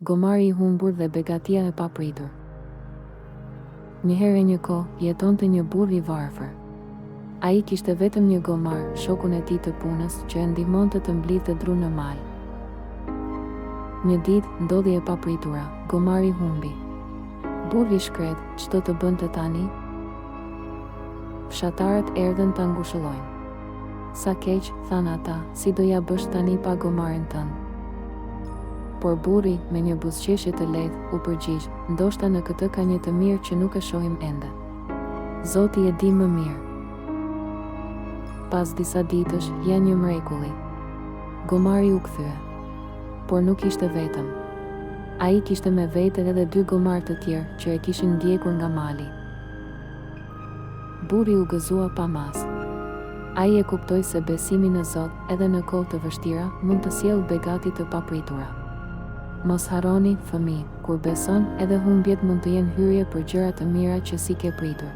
Gomari I humbur dhe begatia e papritur. Njëherë një kohë jetonte një burr I varfër. Ai kishte vetëm një gomar, shokun e tij të punës, që e ndihmonte të mblidhte dru në mal. Një ditë ndodhi e papritura, gomari humbi. Burri shkret, ç'do të bënte tani? Fshatarët erdhën ta ngushëllojnë. Sa keq, thanë ata, si do ja bësh tani pa gomarin tënd? Por burri, me një buzëqeshje të lehtë, u përgjigj, ndoshta në këtë ka një të mirë që nuk e shohim ende. Zoti e di më mirë. Pas disa ditësh, ja një mrekulli. Gomari u kthye. Por nuk ishte vetëm. Ai kishte me vete edhe 2 gomar të tjerë që e kishin ndjekur nga mali. Burri u gëzua pa mas. Ai e kuptoi se besimi në Zot, edhe në kohë të vështira, mund të sjellë begati të papritura. Mos harroni, fëmijë, kur beson, edhe humbjet mund të jenë hyrje për gjëra të mira që si ke pritur.